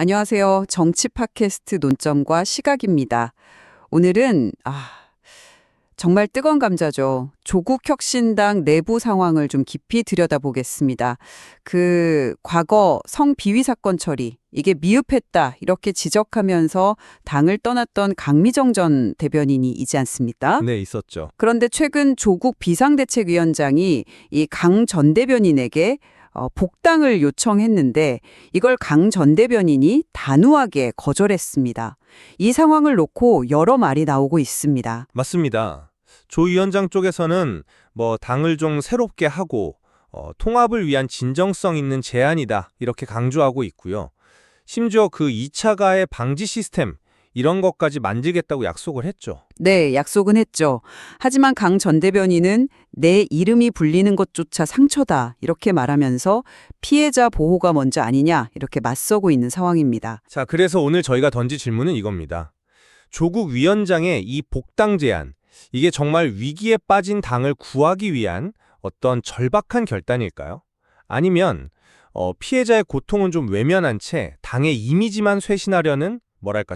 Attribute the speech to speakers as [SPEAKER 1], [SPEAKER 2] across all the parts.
[SPEAKER 1] 안녕하세요. 정치 팟캐스트 논점과 시각입니다. 오늘은 정말 뜨거운 감자죠. 조국 혁신당 내부 상황을 좀 깊이 들여다보겠습니다. 과거 성비위 사건 처리, 이게 미흡했다 이렇게 지적하면서 당을 떠났던 강미정 전 대변인이 있지 않습니까?
[SPEAKER 2] 네, 있었죠.
[SPEAKER 1] 그런데 최근 조국 비상대책위원장이 이 강 전 대변인에게 복당을 요청했는데 이걸 강 전 대변인이 단호하게 거절했습니다. 이 상황을 놓고 여러 말이 나오고 있습니다.
[SPEAKER 2] 맞습니다. 조 위원장 쪽에서는 당을 좀 새롭게 하고 통합을 위한 진정성 있는 제안이다 이렇게 강조하고 있고요. 심지어 그 2차 가해 방지 시스템 이런 것까지 만들겠다고 약속을 했죠.
[SPEAKER 1] 네, 약속은 했죠. 하지만 강 전 대변인은 내 이름이 불리는 것조차 상처다 이렇게 말하면서 피해자 보호가 먼저 아니냐 이렇게 맞서고 있는 상황입니다.
[SPEAKER 2] 자, 그래서 오늘 저희가 던질 질문은 이겁니다. 조국 위원장의 이 복당 제안, 이게 정말 위기에 빠진 당을 구하기 위한 어떤 절박한 결단일까요? 아니면 피해자의 고통은 좀 외면한 채 당의 이미지만 쇄신하려는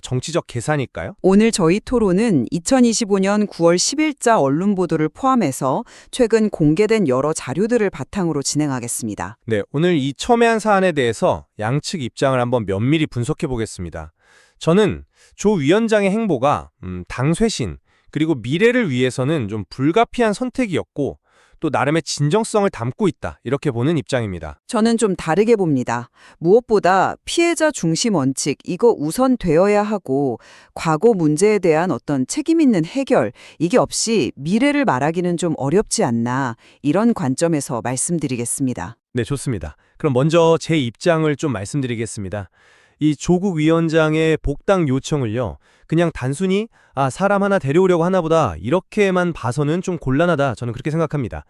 [SPEAKER 2] 정치적 계산일까요?
[SPEAKER 1] 오늘 저희 토론은 2025년 9월 10일자 언론 보도를 포함해서 최근 공개된 여러 자료들을 바탕으로 진행하겠습니다.
[SPEAKER 2] 네, 오늘 이 첨예한 사안에 대해서 양측 입장을 한번 면밀히 분석해 보겠습니다. 저는 조 위원장의 행보가 당 쇄신, 그리고 미래를 위해서는 좀 불가피한 선택이었고 또 나름의 진정성을 담고 있다 이렇게 보는 입장입니다.
[SPEAKER 1] 저는 좀 다르게 봅니다. 무엇보다 피해자 중심 원칙, 이거 우선 되어야 하고 과거 문제에 대한 어떤 책임 있는 해결, 이게 없이 미래를 말하기는 좀 어렵지 않나 이런 관점에서 말씀드리겠습니다.
[SPEAKER 2] 네, 좋습니다. 그럼 먼저 제 입장을 좀 말씀드리겠습니다. 이 조국 위원장의 복당 요청을요, 그냥 단순히 사람 하나 데려오려고 하나 보다 이렇게만 봐서는 좀 곤란하다, 저는 그렇게 생각합니다.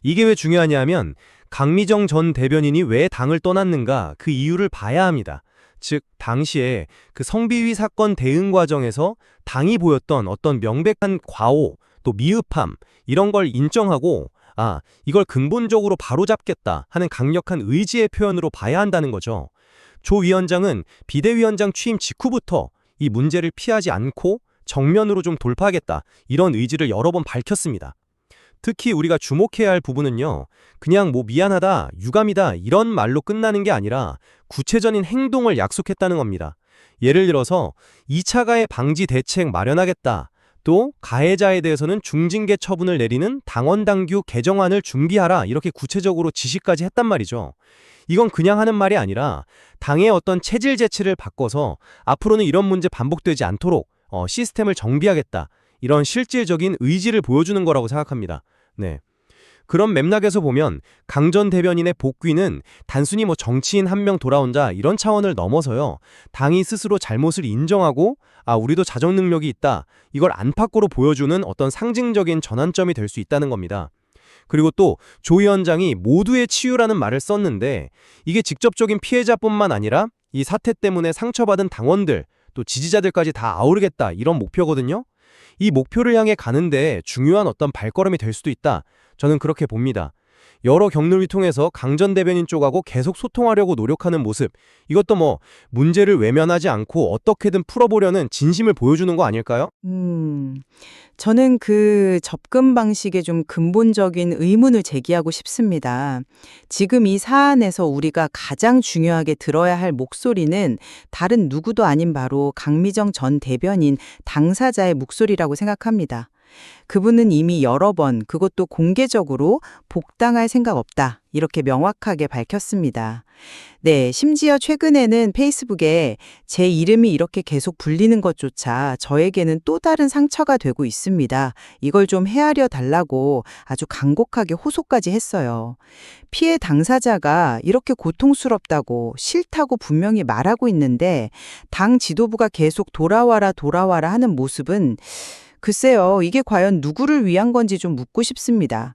[SPEAKER 2] 이게 왜 중요하냐면 강미정 전 대변인이 왜 당을 떠났는가 그 이유를 봐야 합니다. 즉 당시에 그 성비위 사건 대응 과정에서 당이 보였던 어떤 명백한 과오, 또 미흡함 이런 걸 인정하고 이걸 근본적으로 바로잡겠다 하는 강력한 의지의 표현으로 봐야 한다는 거죠. 조 위원장은 비대위원장 취임 직후부터 이 문제를 피하지 않고 정면으로 좀 돌파하겠다 이런 의지를 여러 번 밝혔습니다. 특히 우리가 주목해야 할 부분은요, 그냥 미안하다, 유감이다 이런 말로 끝나는 게 아니라 구체적인 행동을 약속했다는 겁니다. 예를 들어서 2차 가해 방지 대책 마련하겠다, 또 가해자에 대해서는 중징계 처분을 내리는 당원당규 개정안을 준비하라 이렇게 구체적으로 지시까지 했단 말이죠. 이건 그냥 하는 말이 아니라 당의 어떤 체질 제치를 바꿔서 앞으로는 이런 문제 반복되지 않도록 시스템을 정비하겠다. 이런 실질적인 의지를 보여주는 거라고 생각합니다. 네. 그런 맥락에서 보면 강 전 대변인의 복귀는 단순히 정치인 한 명 돌아온다 이런 차원을 넘어서요. 당이 스스로 잘못을 인정하고 우리도 자정 능력이 있다. 이걸 안팎으로 보여주는 어떤 상징적인 전환점이 될 수 있다는 겁니다. 그리고 또 조 위원장이 모두의 치유라는 말을 썼는데 이게 직접적인 피해자뿐만 아니라 이 사태 때문에 상처받은 당원들 또 지지자들까지 다 아우르겠다 이런 목표거든요. 이 목표를 향해 가는데 중요한 어떤 발걸음이 될 수도 있다. 저는 그렇게 봅니다. 여러 경로를 통해서 강 전 대변인 쪽하고 계속 소통하려고 노력하는 모습, 이것도 문제를 외면하지 않고 어떻게든 풀어보려는 진심을 보여주는 거 아닐까요?
[SPEAKER 3] 저는 그 접근 방식에 좀 근본적인 의문을 제기하고 싶습니다. 지금 이 사안에서 우리가 가장 중요하게 들어야 할 목소리는 다른 누구도 아닌 바로 강미정 전 대변인 당사자의 목소리라고 생각합니다. 그분은 이미 여러 번 그것도 공개적으로 복당할 생각 없다 이렇게 명확하게 밝혔습니다. 네, 심지어 최근에는 페이스북에 제 이름이 이렇게 계속 불리는 것조차 저에게는 또 다른 상처가 되고 있습니다. 이걸 좀 헤아려 달라고 아주 간곡하게 호소까지 했어요. 피해 당사자가 이렇게 고통스럽다고 싫다고 분명히 말하고 있는데 당 지도부가 계속 돌아와라 하는 모습은 글쎄요, 이게 과연 누구를 위한 건지 좀 묻고 싶습니다.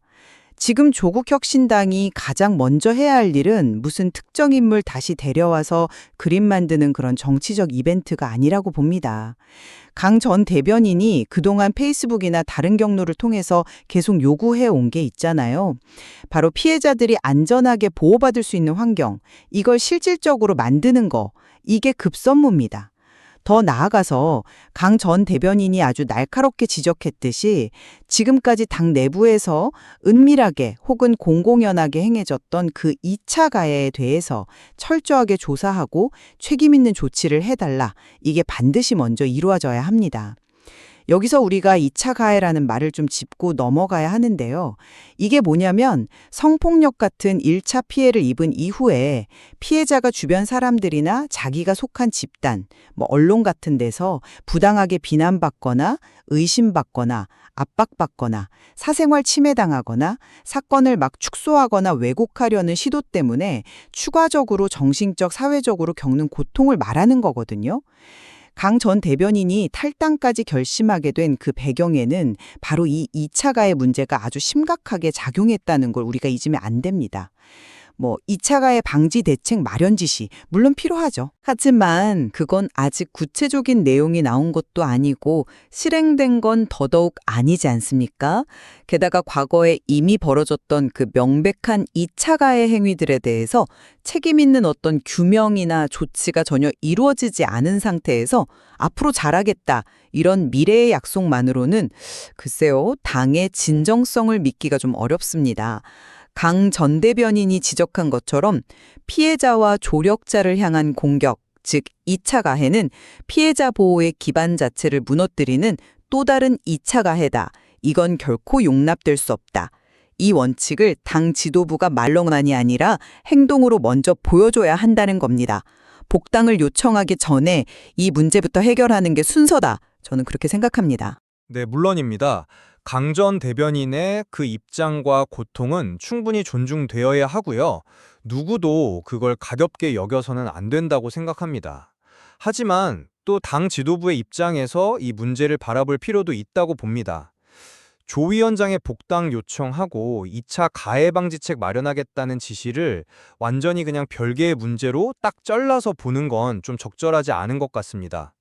[SPEAKER 3] 지금 조국 혁신당이 가장 먼저 해야 할 일은 무슨 특정 인물 다시 데려와서 그림 만드는 그런 정치적 이벤트가 아니라고 봅니다. 강 전 대변인이 그동안 페이스북이나 다른 경로를 통해서 계속 요구해 온 게 있잖아요. 바로 피해자들이 안전하게 보호받을 수 있는 환경, 이걸 실질적으로 만드는 거, 이게 급선무입니다. 더 나아가서 강 전 대변인이 아주 날카롭게 지적했듯이 지금까지 당 내부에서 은밀하게 혹은 공공연하게 행해졌던 그 2차 가해에 대해서 철저하게 조사하고 책임 있는 조치를 해달라. 이게 반드시 먼저 이루어져야 합니다. 여기서 우리가 2차 가해라는 말을 좀 짚고 넘어가야 하는데요. 이게 뭐냐면 성폭력 같은 1차 피해를 입은 이후에 피해자가 주변 사람들이나 자기가 속한 집단, 언론 같은 데서 부당하게 비난받거나 의심받거나 압박받거나 사생활 침해당하거나 사건을 막 축소하거나 왜곡하려는 시도 때문에 추가적으로 정신적, 사회적으로 겪는 고통을 말하는 거거든요. 강 전 대변인이 탈당까지 결심하게 된 그 배경에는 바로 이 2차 가해 문제가 아주 심각하게 작용했다는 걸 우리가 잊으면 안 됩니다. 2차 가해 방지 대책 마련 지시, 물론 필요하죠. 하지만 그건 아직 구체적인 내용이 나온 것도 아니고 실행된 건 더더욱 아니지 않습니까? 게다가 과거에 이미 벌어졌던 그 명백한 2차 가해 행위들에 대해서 책임 있는 어떤 규명이나 조치가 전혀 이루어지지 않은 상태에서 앞으로 잘하겠다, 이런 미래의 약속만으로는 글쎄요, 당의 진정성을 믿기가 좀 어렵습니다. 강 전 대변인이 지적한 것처럼 피해자와 조력자를 향한 공격, 즉 2차 가해는 피해자 보호의 기반 자체를 무너뜨리는 또 다른 2차 가해다. 이건 결코 용납될 수 없다. 이 원칙을 당 지도부가 말로만이 아니라 행동으로 먼저 보여줘야 한다는 겁니다. 복당을 요청하기 전에 이 문제부터 해결하는 게 순서다. 저는 그렇게 생각합니다.
[SPEAKER 2] 네, 물론입니다. 강 전 대변인의 그 입장과 고통은 충분히 존중되어야 하고요. 누구도 그걸 가볍게 여겨서는 안 된다고 생각합니다. 하지만 또 당 지도부의 입장에서 이 문제를 바라볼 필요도 있다고 봅니다. 조 위원장의 복당 요청하고 2차 가해 방지책 마련하겠다는 지시를 완전히 그냥 별개의 문제로 딱 잘라서 보는 건 좀 적절하지 않은 것 같습니다.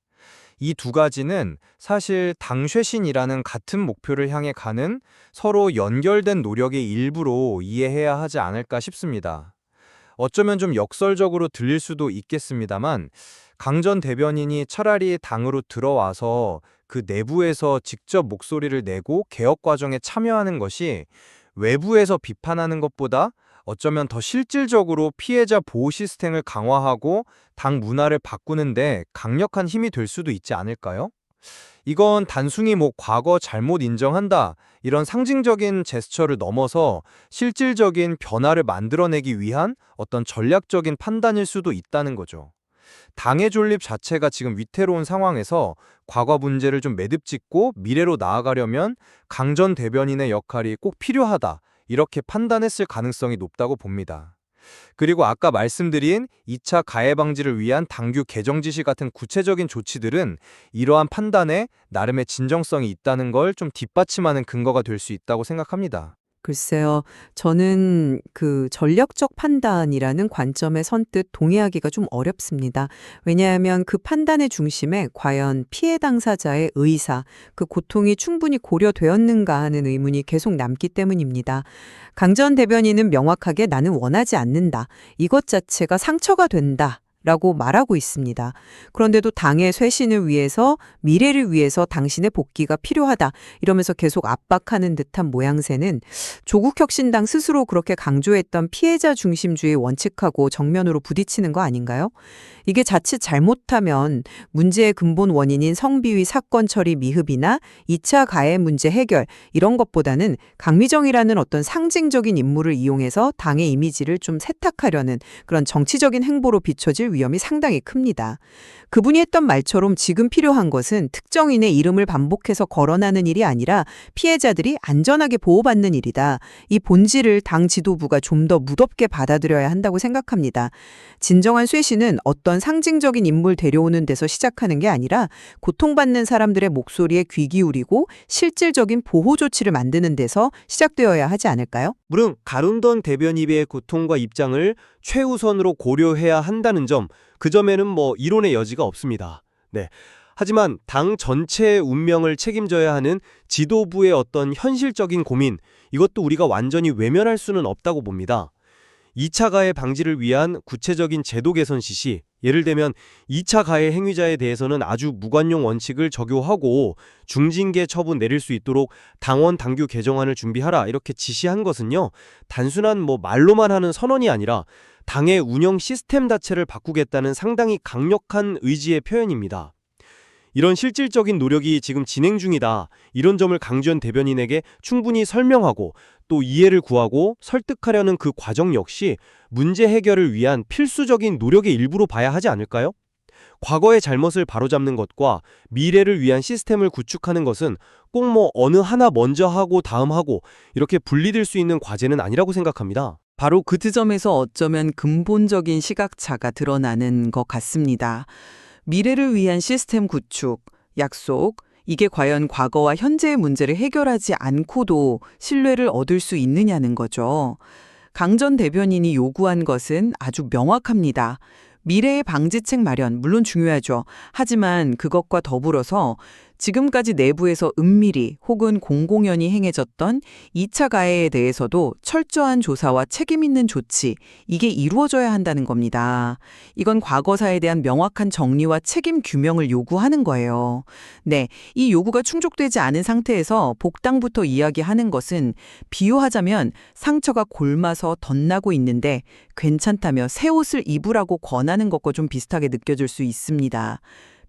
[SPEAKER 2] 이 두 가지는 사실 당 쇄신이라는 같은 목표를 향해 가는 서로 연결된 노력의 일부로 이해해야 하지 않을까 싶습니다. 어쩌면 좀 역설적으로 들릴 수도 있겠습니다만 강 전 대변인이 차라리 당으로 들어와서 그 내부에서 직접 목소리를 내고 개혁 과정에 참여하는 것이 외부에서 비판하는 것보다 어쩌면 더 실질적으로 피해자 보호 시스템을 강화하고 당 문화를 바꾸는데 강력한 힘이 될 수도 있지 않을까요? 이건 단순히 과거 잘못 인정한다, 이런 상징적인 제스처를 넘어서 실질적인 변화를 만들어내기 위한 어떤 전략적인 판단일 수도 있다는 거죠. 당의 존립 자체가 지금 위태로운 상황에서 과거 문제를 좀 매듭짓고 미래로 나아가려면 강 전 대변인의 역할이 꼭 필요하다, 이렇게 판단했을 가능성이 높다고 봅니다. 그리고 아까 말씀드린 2차 가해 방지를 위한 당규 개정 지시 같은 구체적인 조치들은 이러한 판단에 나름의 진정성이 있다는 걸 좀 뒷받침하는 근거가 될 수 있다고 생각합니다.
[SPEAKER 1] 글쎄요. 저는 그 전략적 판단이라는 관점에 선뜻 동의하기가 좀 어렵습니다. 왜냐하면 그 판단의 중심에 과연 피해 당사자의 의사, 그 고통이 충분히 고려되었는가 하는 의문이 계속 남기 때문입니다. 강 전 대변인은 명확하게 나는 원하지 않는다. 이것 자체가 상처가 된다. 라고 말하고 있습니다. 그런데도 당의 쇄신을 위해서, 미래를 위해서 당신의 복귀가 필요하다, 이러면서 계속 압박하는 듯한 모양새는 조국혁신당 스스로 그렇게 강조했던 피해자 중심주의 원칙하고 정면으로 부딪히는 거 아닌가요? 이게 자칫 잘못하면 문제의 근본 원인인 성비위 사건 처리 미흡이나 2차 가해 문제 해결, 이런 것보다는 강미정이라는 어떤 상징적인 인물을 이용해서 당의 이미지를 좀 세탁하려는 그런 정치적인 행보로 비춰질 위험이 상당히 큽니다. 그분이 했던 말처럼 지금 필요한 것은 특정인의 이름을 반복해서 거론하는 일이 아니라 피해자들이 안전하게 보호받는 일이다. 이 본질을 당 지도부가 좀 더 무겁게 받아들여야 한다고 생각합니다. 진정한 쇄신은 어떤 상징적인 인물 데려오는 데서 시작하는 게 아니라 고통받는 사람들의 목소리에 귀 기울이고 실질적인 보호 조치를 만드는 데서 시작되어야 하지 않을까요?
[SPEAKER 4] 물론 가룬던 대변인의 고통과 입장을 최우선으로 고려해야 한다는 점, 그 점에는 이론의 여지가 없습니다. 네. 하지만 당 전체의 운명을 책임져야 하는 지도부의 어떤 현실적인 고민, 이것도 우리가 완전히 외면할 수는 없다고 봅니다. 2차 가해 방지를 위한 구체적인 제도 개선 지시, 예를 들면 2차 가해 행위자에 대해서는 아주 무관용 원칙을 적용하고 중징계 처분 내릴 수 있도록 당원 당규 개정안을 준비하라 이렇게 지시한 것은요. 단순한 말로만 하는 선언이 아니라 당의 운영 시스템 자체를 바꾸겠다는 상당히 강력한 의지의 표현입니다. 이런 실질적인 노력이 지금 진행 중이다. 이런 점을 강주현 대변인에게 충분히 설명하고 또 이해를 구하고 설득하려는 그 과정 역시 문제 해결을 위한 필수적인 노력의 일부로 봐야 하지 않을까요? 과거의 잘못을 바로잡는 것과 미래를 위한 시스템을 구축하는 것은 꼭 어느 하나 먼저 하고 다음 하고 이렇게 분리될 수 있는 과제는 아니라고 생각합니다.
[SPEAKER 1] 바로 그 지점에서 어쩌면 근본적인 시각차가 드러나는 것 같습니다. 미래를 위한 시스템 구축, 약속, 이게 과연 과거와 현재의 문제를 해결하지 않고도 신뢰를 얻을 수 있느냐는 거죠. 강 전 대변인이 요구한 것은 아주 명확합니다. 미래의 방지책 마련, 물론 중요하죠. 하지만 그것과 더불어서 지금까지 내부에서 은밀히 혹은 공공연히 행해졌던 2차 가해에 대해서도 철저한 조사와 책임 있는 조치, 이게 이루어져야 한다는 겁니다. 이건 과거사에 대한 명확한 정리와 책임 규명을 요구하는 거예요. 네, 이 요구가 충족되지 않은 상태에서 복당부터 이야기하는 것은 비유하자면 상처가 골마서 덧나고 있는데 괜찮다며 새 옷을 입으라고 권하는 것과 좀 비슷하게 느껴질 수 있습니다.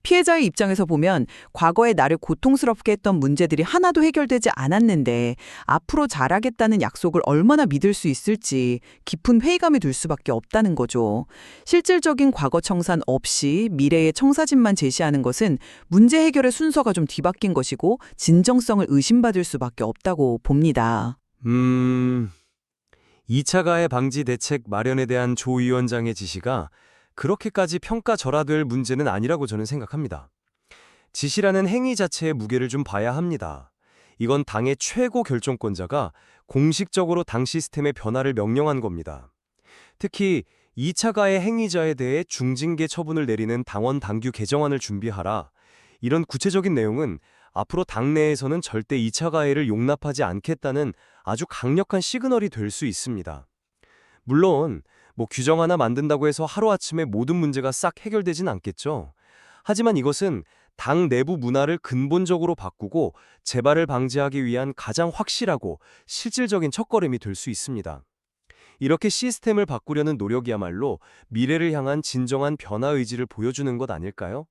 [SPEAKER 1] 피해자의 입장에서 보면 과거에 나를 고통스럽게 했던 문제들이 하나도 해결되지 않았는데 앞으로 잘하겠다는 약속을 얼마나 믿을 수 있을지 깊은 회의감이 들 수밖에 없다는 거죠. 실질적인 과거 청산 없이 미래의 청사진만 제시하는 것은 문제 해결의 순서가 좀 뒤바뀐 것이고 진정성을 의심받을 수밖에 없다고 봅니다.
[SPEAKER 2] 2차 가해 방지 대책 마련에 대한 조 위원장의 지시가 그렇게까지 평가절하될 문제는 아니라고 저는 생각합니다. 지시라는 행위 자체의 무게를 좀 봐야 합니다. 이건 당의 최고 결정권자가 공식적으로 당 시스템의 변화를 명령한 겁니다. 특히 2차 가해 행위자에 대해 중징계 처분을 내리는 당원 당규 개정안을 준비하라. 이런 구체적인 내용은 앞으로 당내에서는 절대 2차 가해를 용납하지 않겠다는 아주 강력한 시그널이 될 수 있습니다. 물론 규정 하나 만든다고 해서 하루아침에 모든 문제가 싹 해결되진 않겠죠. 하지만 이것은 당 내부 문화를 근본적으로 바꾸고 재발을 방지하기 위한 가장 확실하고 실질적인 첫걸음이 될 수 있습니다. 이렇게 시스템을 바꾸려는 노력이야말로 미래를 향한 진정한 변화 의지를 보여주는 것 아닐까요?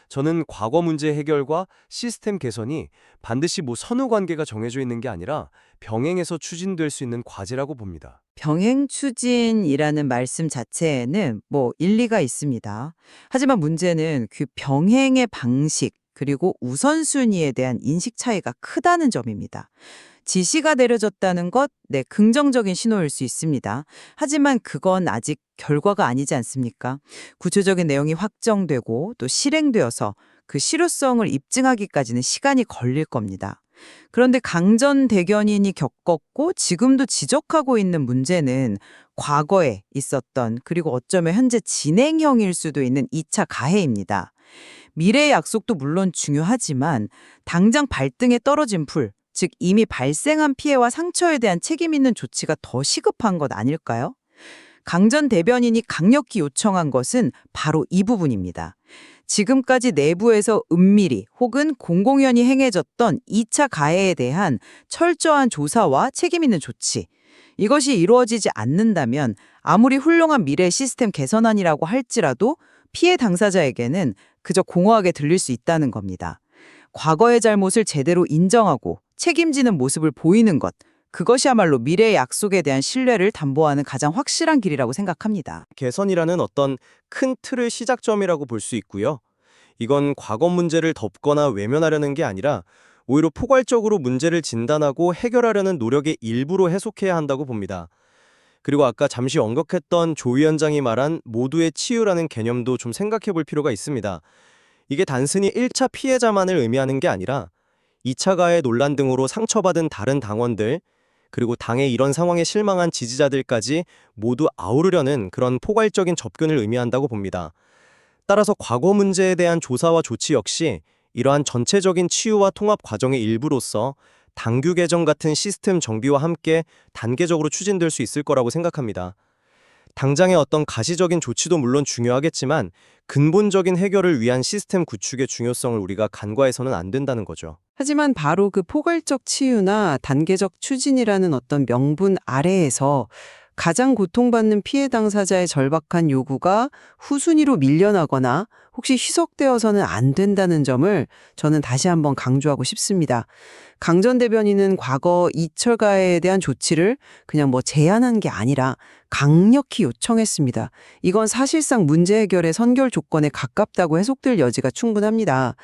[SPEAKER 2] 저는 과거 문제 해결과 시스템 개선이 반드시 선후 관계가 정해져 있는 게 아니라 병행해서 추진될 수 있는 과제라고 봅니다.
[SPEAKER 3] 병행 추진이라는 말씀 자체에는 일리가 있습니다. 하지만 문제는 그 병행의 방식 그리고 우선순위에 대한 인식 차이가 크다는 점입니다. 지시가 내려졌다는 것, 네, 긍정적인 신호일 수 있습니다. 하지만 그건 아직 결과가 아니지 않습니까? 구체적인 내용이 확정되고 또 실행되어서 그 실효성을 입증하기까지는 시간이 걸릴 겁니다. 그런데 강 전 대변인이 겪었고 지금도 지적하고 있는 문제는 과거에 있었던 그리고 어쩌면 현재 진행형일 수도 있는 2차 가해입니다. 미래의 약속도 물론 중요하지만 당장 발등에 떨어진 풀, 즉 이미 발생한 피해와 상처에 대한 책임 있는 조치가 더 시급한 것 아닐까요? 강 전 대변인이 강력히 요청한 것은 바로 이 부분입니다. 지금까지 내부에서 은밀히 혹은 공공연히 행해졌던 2차 가해에 대한 철저한 조사와 책임 있는 조치. 이것이 이루어지지 않는다면 아무리 훌륭한 미래 시스템 개선안이라고 할지라도 피해 당사자에게는 그저 공허하게 들릴 수 있다는 겁니다. 과거의 잘못을 제대로 인정하고 책임지는 모습을 보이는 것, 그것이야말로 미래의 약속에 대한 신뢰를 담보하는 가장 확실한 길이라고 생각합니다.
[SPEAKER 4] 개선이라는 어떤 큰 틀을 시작점이라고 볼 수 있고요. 이건 과거 문제를 덮거나 외면하려는 게 아니라 오히려 포괄적으로 문제를 진단하고 해결하려는 노력의 일부로 해석해야 한다고 봅니다. 그리고 아까 잠시 언급했던 조 위원장이 말한 모두의 치유라는 개념도 좀 생각해 볼 필요가 있습니다. 이게 단순히 1차 피해자만을 의미하는 게 아니라 2차 가해 논란 등으로 상처받은 다른 당원들, 그리고 당의 이런 상황에 실망한 지지자들까지 모두 아우르려는 그런 포괄적인 접근을 의미한다고 봅니다. 따라서 과거 문제에 대한 조사와 조치 역시 이러한 전체적인 치유와 통합 과정의 일부로서 당규 개정 같은 시스템 정비와 함께 단계적으로 추진될 수 있을 거라고 생각합니다. 당장의 어떤 가시적인 조치도 물론 중요하겠지만 근본적인 해결을 위한 시스템 구축의 중요성을 우리가 간과해서는 안 된다는 거죠.
[SPEAKER 3] 하지만 바로 그 포괄적 치유나 단계적 추진이라는 어떤 명분 아래에서 가장 고통받는 피해 당사자의 절박한 요구가 후순위로 밀려나거나 혹시 희석되어서는 안 된다는 점을 저는 다시 한번 강조하고 싶습니다. 강 전 대변인은 과거 이철가해에 대한 조치를 그냥 제안한 게 아니라 강력히 요청했습니다. 이건 사실상 문제 해결의 선결 조건에 가깝다고 해석될 여지가 충분합니다.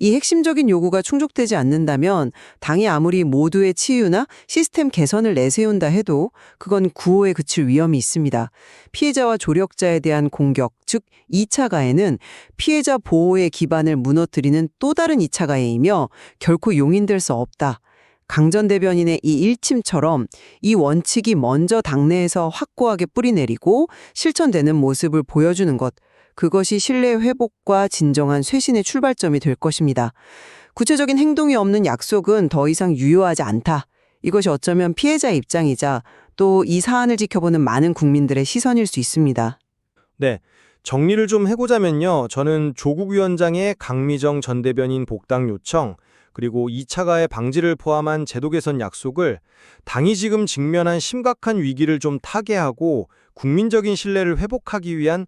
[SPEAKER 3] 이 핵심적인 요구가 충족되지 않는다면 당이 아무리 모두의 치유나 시스템 개선을 내세운다 해도 그건 구호에 그칠 위험이 있습니다. 피해자와 조력자에 대한 공격, 즉 2차 가해는 피해자 보호의 기반을 무너뜨리는 또 다른 2차 가해이며 결코 용인될 수 없다. 강 전 대변인의 이 일침처럼 이 원칙이 먼저 당내에서 확고하게 뿌리내리고 실천되는 모습을 보여주는 것, 그것이 신뢰 회복과 진정한 쇄신의 출발점이 될 것입니다. 구체적인 행동이 없는 약속은 더 이상 유효하지 않다. 이것이 어쩌면 피해자 입장이자 또 이 사안을 지켜보는 많은 국민들의 시선일 수 있습니다.
[SPEAKER 2] 네. 정리를 좀 해보자면요. 저는 조국 위원장의 강미정 전 대변인 복당 요청, 그리고 2차 가해 방지를 포함한 제도 개선 약속을 당이 지금 직면한 심각한 위기를 좀 타개하고 국민적인 신뢰를 회복하기 위한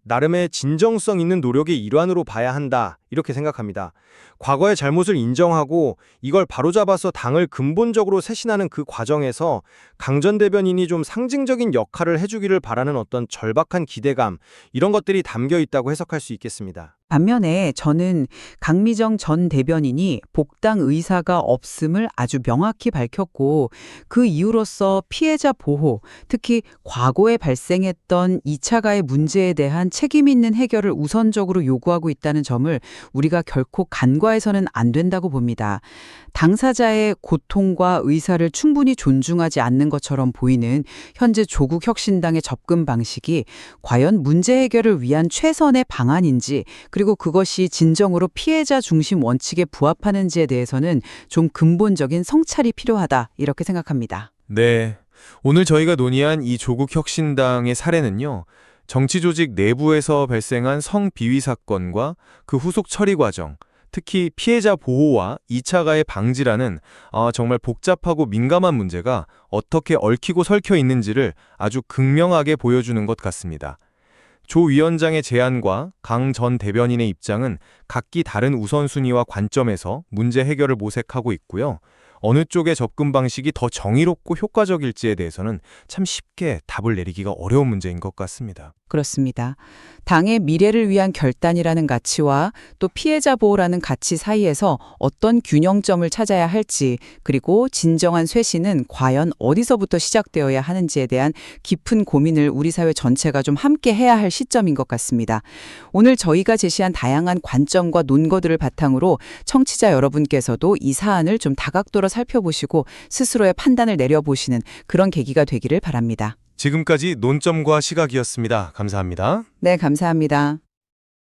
[SPEAKER 2] 나름의 진정성 있는 노력의 일환으로 봐야 한다, 이렇게 생각합니다. 과거의 잘못을 인정하고 이걸 바로잡아서 당을 근본적으로 쇄신하는 그 과정에서 강 전 대변인이 좀 상징적인 역할을 해주기를 바라는 어떤 절박한 기대감, 이런 것들이 담겨 있다고 해석할 수 있겠습니다.
[SPEAKER 1] 반면에 저는 강미정 전 대변인이 복당 의사가 없음을 아주 명확히 밝혔고 그 이유로서 피해자 보호, 특히 과거에 발생했던 2차 가해 문제에 대한 책임 있는 해결을 우선적으로 요구하고 있다는 점을 우리가 결코 간과해서는 안 된다고 봅니다. 당사자의 고통과 의사를 충분히 존중하지 않는 것처럼 보이는 현재 조국 혁신당의 접근 방식이 과연 문제 해결을 위한 최선의 방안인지, 그리고 그것이 진정으로 피해자 중심 원칙에 부합하는지에 대해서는 좀 근본적인 성찰이 필요하다, 이렇게 생각합니다.
[SPEAKER 5] 네. 오늘 저희가 논의한 이 조국 혁신당의 사례는요, 정치 조직 내부에서 발생한 성비위 사건과 그 후속 처리 과정, 특히 피해자 보호와 2차 가해 방지라는 정말 복잡하고 민감한 문제가 어떻게 얽히고 설켜 있는지를 아주 극명하게 보여주는 것 같습니다. 조 위원장의 제안과 강 전 대변인의 입장은 각기 다른 우선순위와 관점에서 문제 해결을 모색하고 있고요. 어느 쪽의 접근 방식이 더 정의롭고 효과적일지에 대해서는 참 쉽게 답을 내리기가 어려운 문제인 것 같습니다.
[SPEAKER 1] 그렇습니다. 당의 미래를 위한 결단이라는 가치와 또 피해자 보호라는 가치 사이에서 어떤 균형점을 찾아야 할지, 그리고 진정한 쇄신은 과연 어디서부터 시작되어야 하는지에 대한 깊은 고민을 우리 사회 전체가 좀 함께 해야 할 시점인 것 같습니다. 오늘 저희가 제시한 다양한 관점과 논거들을 바탕으로 청취자 여러분께서도 이 사안을 좀 다각도로 살펴보시고 스스로의 판단을 내려보시는 그런 계기가 되기를 바랍니다.
[SPEAKER 5] 지금까지 논점과 시각이었습니다. 감사합니다.
[SPEAKER 1] 네, 감사합니다.